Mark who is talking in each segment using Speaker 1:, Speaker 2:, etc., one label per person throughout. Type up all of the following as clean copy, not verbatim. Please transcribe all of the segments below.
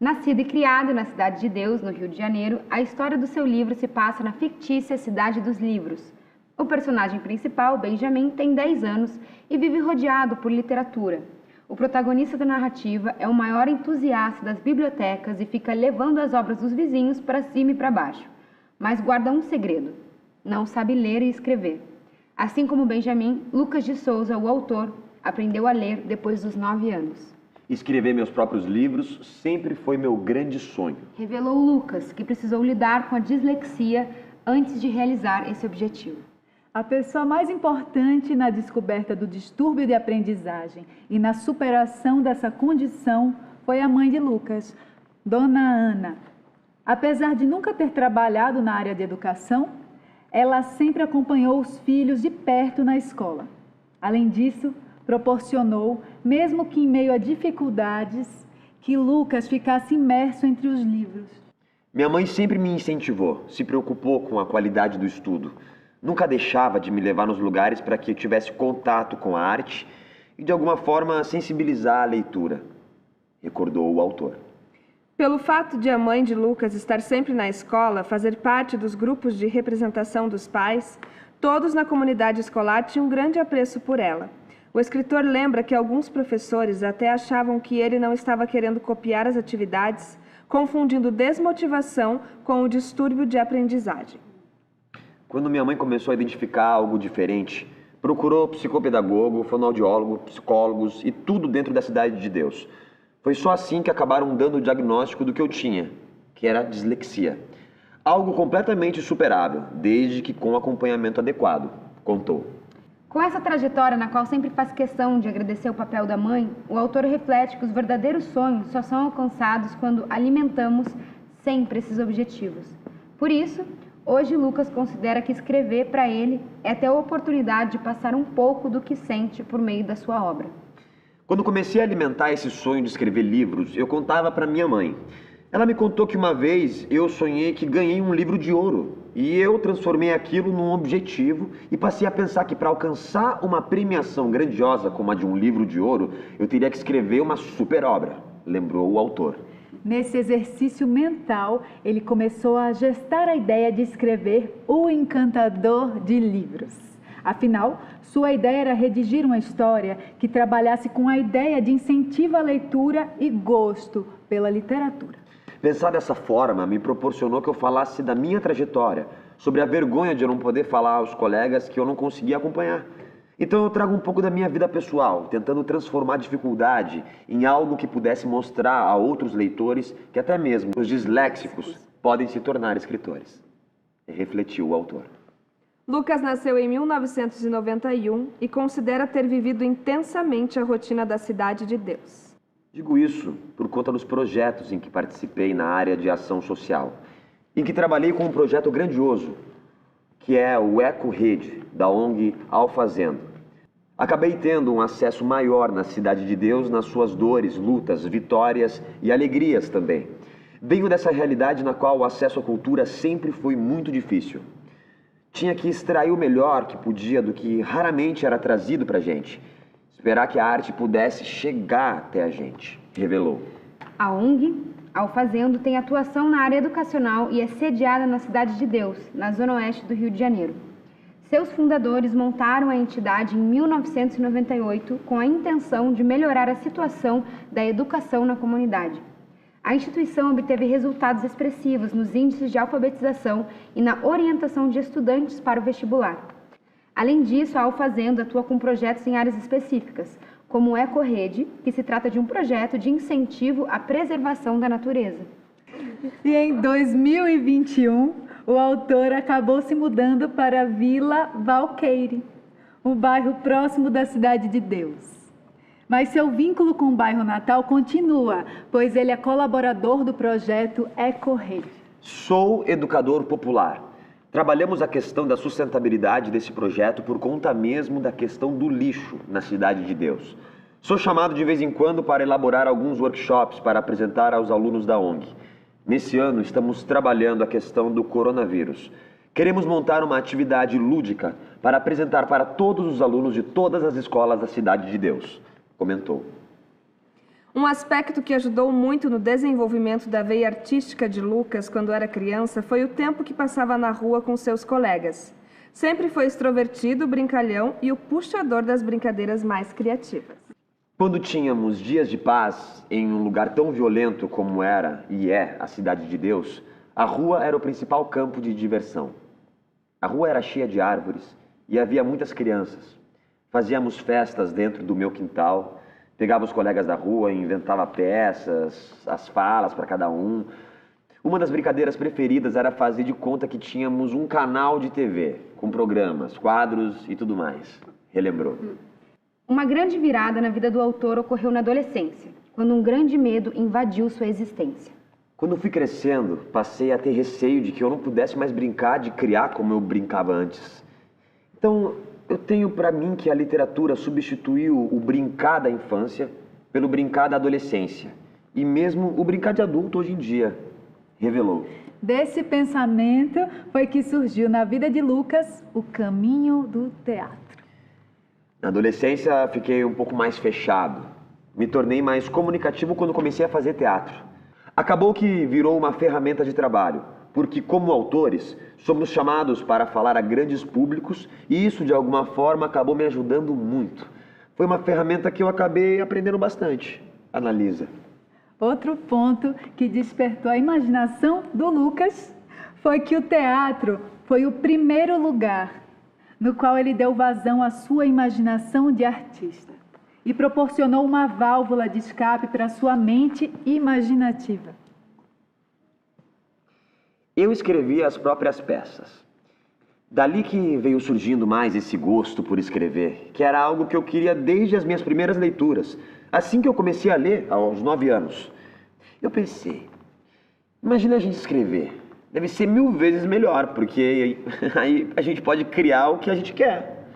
Speaker 1: Nascido e criado na Cidade de Deus, no Rio de Janeiro, a história do seu livro se passa na fictícia Cidade dos Livros. O personagem principal, Benjamin, tem 10 anos e vive rodeado por literatura. O protagonista da narrativa é o maior entusiasta das bibliotecas e fica levando as obras dos vizinhos para cima e para baixo. Mas guarda um segredo: não sabe ler e escrever. Assim como Benjamin, Lucas de Souza, o autor, aprendeu a ler depois dos 9 anos.
Speaker 2: Escrever meus próprios livros sempre foi meu grande sonho.
Speaker 1: Revelou Lucas, que precisou lidar com a dislexia antes de realizar esse objetivo.
Speaker 3: A pessoa mais importante na descoberta do distúrbio de aprendizagem e na superação dessa condição foi a mãe de Lucas, Dona Ana. Apesar de nunca ter trabalhado na área de educação, ela sempre acompanhou os filhos de perto na escola. Além disso, proporcionou, mesmo que em meio a dificuldades, que Lucas ficasse imerso entre os livros.
Speaker 2: Minha mãe sempre me incentivou, se preocupou com a qualidade do estudo. Nunca deixava de me levar nos lugares para que eu tivesse contato com a arte e, de alguma forma, sensibilizar a leitura, recordou o autor.
Speaker 4: Pelo fato de a mãe de Lucas estar sempre na escola, fazer parte dos grupos de representação dos pais, todos na comunidade escolar tinham um grande apreço por ela. O escritor lembra que alguns professores até achavam que ele não estava querendo copiar as atividades, confundindo desmotivação com o distúrbio de aprendizagem.
Speaker 2: Quando minha mãe começou a identificar algo diferente, procurou psicopedagogo, fonoaudiólogo, psicólogos e tudo dentro da Cidade de Deus. Foi só assim que acabaram dando o diagnóstico do que eu tinha, que era dislexia. Algo completamente superável, desde que com acompanhamento adequado, contou.
Speaker 1: Com essa trajetória na qual sempre faz questão de agradecer o papel da mãe, o autor reflete que os verdadeiros sonhos só são alcançados quando alimentamos sempre esses objetivos. Por isso, hoje Lucas considera que escrever para ele é ter a oportunidade de passar um pouco do que sente por meio da sua obra.
Speaker 2: Quando comecei a alimentar esse sonho de escrever livros, eu contava para minha mãe. Ela me contou que uma vez eu sonhei que ganhei um livro de ouro e eu transformei aquilo num objetivo e passei a pensar que para alcançar uma premiação grandiosa como a de um livro de ouro, eu teria que escrever uma super obra, lembrou o autor.
Speaker 3: Nesse exercício mental, ele começou a gestar a ideia de escrever O Encantador de Livros. Afinal, sua ideia era redigir uma história que trabalhasse com a ideia de incentivo à leitura e gosto pela literatura.
Speaker 2: Pensar dessa forma me proporcionou que eu falasse da minha trajetória, sobre a vergonha de eu não poder falar aos colegas que eu não conseguia acompanhar. Então eu trago um pouco da minha vida pessoal, tentando transformar a dificuldade em algo que pudesse mostrar a outros leitores que até mesmo os disléxicos podem se tornar escritores. Refletiu o autor.
Speaker 4: Lucas nasceu em 1991 e considera ter vivido intensamente a rotina da Cidade de Deus.
Speaker 2: Digo isso por conta dos projetos em que participei na área de ação social, em que trabalhei com um projeto grandioso, que é o Eco-Rede, da ONG Alfazendo. Acabei tendo um acesso maior na Cidade de Deus, nas suas dores, lutas, vitórias e alegrias também. Venho dessa realidade na qual o acesso à cultura sempre foi muito difícil. Tinha que extrair o melhor que podia do que raramente era trazido pra gente. Esperar que a arte pudesse chegar até a gente, revelou.
Speaker 1: A ONG Alfazendo tem atuação na área educacional e é sediada na Cidade de Deus, na zona oeste do Rio de Janeiro. Seus fundadores montaram a entidade em 1998 com a intenção de melhorar a situação da educação na comunidade. A instituição obteve resultados expressivos nos índices de alfabetização e na orientação de estudantes para o vestibular. Além disso, a Alfazendo atua com projetos em áreas específicas, como o Eco-Rede, que se trata de um projeto de incentivo à preservação da natureza.
Speaker 3: E em 2021, o autor acabou se mudando para a Vila Valqueire, um bairro próximo da Cidade de Deus. Mas seu vínculo com o bairro natal continua, pois ele é colaborador do projeto Eco-Rede.
Speaker 2: Sou educador popular. Trabalhamos a questão da sustentabilidade desse projeto por conta mesmo da questão do lixo na Cidade de Deus. Sou chamado de vez em quando para elaborar alguns workshops para apresentar aos alunos da ONG. Nesse ano estamos trabalhando a questão do coronavírus. Queremos montar uma atividade lúdica para apresentar para todos os alunos de todas as escolas da Cidade de Deus, comentou.
Speaker 4: Um aspecto que ajudou muito no desenvolvimento da veia artística de Lucas quando era criança foi o tempo que passava na rua com seus colegas. Sempre foi extrovertido, brincalhão e o puxador das brincadeiras mais criativas.
Speaker 2: Quando tínhamos dias de paz em um lugar tão violento como era e é a Cidade de Deus, a rua era o principal campo de diversão. A rua era cheia de árvores e havia muitas crianças. Fazíamos festas dentro do meu quintal, pegava os colegas da rua e inventava peças, as falas para cada um. Uma das brincadeiras preferidas era fazer de conta que tínhamos um canal de TV, com programas, quadros e tudo mais. Relembrou.
Speaker 1: Uma grande virada na vida do autor ocorreu na adolescência, quando um grande medo invadiu sua existência.
Speaker 2: Quando fui crescendo, passei a ter receio de que eu não pudesse mais brincar de criar como eu brincava antes. Então, eu tenho para mim que a literatura substituiu o brincar da infância pelo brincar da adolescência. E mesmo o brincar de adulto hoje em dia. Revelou.
Speaker 3: Desse pensamento foi que surgiu na vida de Lucas o caminho do teatro.
Speaker 2: Na adolescência, fiquei um pouco mais fechado. Me tornei mais comunicativo quando comecei a fazer teatro. Acabou que virou uma ferramenta de trabalho, porque como autores, somos chamados para falar a grandes públicos e isso, de alguma forma, acabou me ajudando muito. Foi uma ferramenta que eu acabei aprendendo bastante. Analisa.
Speaker 3: Outro ponto que despertou a imaginação do Lucas foi que o teatro foi o primeiro lugar no qual ele deu vazão à sua imaginação de artista e proporcionou uma válvula de escape para sua mente imaginativa.
Speaker 2: Eu escrevi as próprias peças. Dali que veio surgindo mais esse gosto por escrever, que era algo que eu queria desde as minhas primeiras leituras. Assim que eu comecei a ler, aos 9 anos, eu pensei, imagina a gente escrever. Deve ser 1000 vezes melhor, porque aí a gente pode criar o que a gente quer.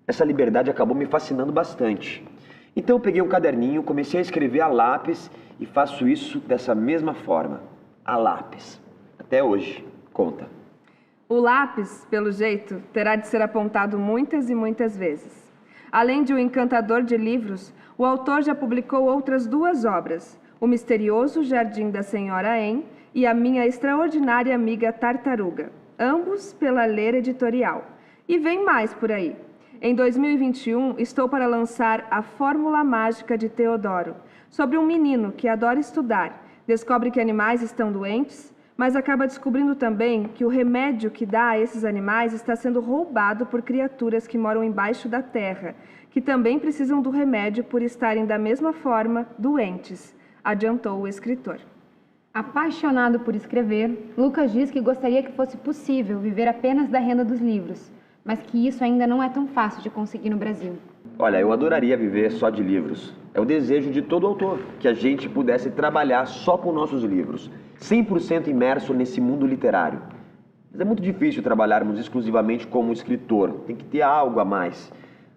Speaker 2: Essa liberdade acabou me fascinando bastante. Então eu peguei um caderninho, comecei a escrever a lápis e faço isso dessa mesma forma, a lápis. Até hoje. Conta.
Speaker 4: O lápis, pelo jeito, terá de ser apontado muitas e muitas vezes. Além de O Encantador de Livros, o autor já publicou outras 2 obras, O Misterioso Jardim da Senhora Em e A Minha Extraordinária Amiga Tartaruga, ambos pela Ler Editorial. E vem mais por aí. Em 2021, estou para lançar A Fórmula Mágica de Teodoro, sobre um menino que adora estudar, descobre que animais estão doentes, mas acaba descobrindo também que o remédio que dá a esses animais está sendo roubado por criaturas que moram embaixo da terra, que também precisam do remédio por estarem da mesma forma doentes, adiantou o escritor.
Speaker 1: Apaixonado por escrever, Lucas diz que gostaria que fosse possível viver apenas da renda dos livros, mas que isso ainda não é tão fácil de conseguir no Brasil.
Speaker 2: Olha, eu adoraria viver só de livros. É o desejo de todo autor, que a gente pudesse trabalhar só com nossos livros, 100% imerso nesse mundo literário. Mas é muito difícil trabalharmos exclusivamente como escritor, tem que ter algo a mais.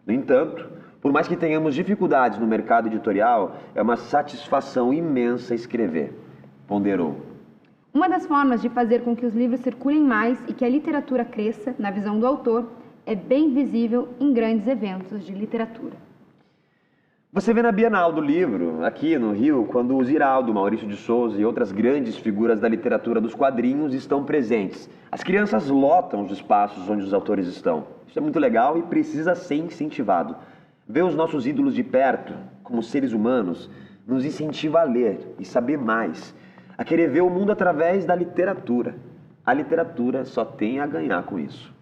Speaker 2: No entanto, por mais que tenhamos dificuldades no mercado editorial, é uma satisfação imensa escrever, ponderou.
Speaker 1: Uma das formas de fazer com que os livros circulem mais e que a literatura cresça, na visão do autor, é bem visível em grandes eventos de literatura.
Speaker 2: Você vê na Bienal do Livro, aqui no Rio, quando o Ziraldo, Maurício de Souza e outras grandes figuras da literatura dos quadrinhos estão presentes. As crianças lotam os espaços onde os autores estão. Isso é muito legal e precisa ser incentivado. Ver os nossos ídolos de perto, como seres humanos, nos incentiva a ler e saber mais, a querer ver o mundo através da literatura. A literatura só tem a ganhar com isso.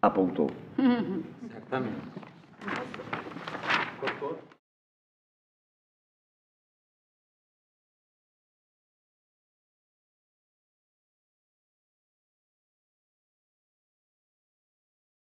Speaker 2: Apontou.
Speaker 5: Certamente. Cortou?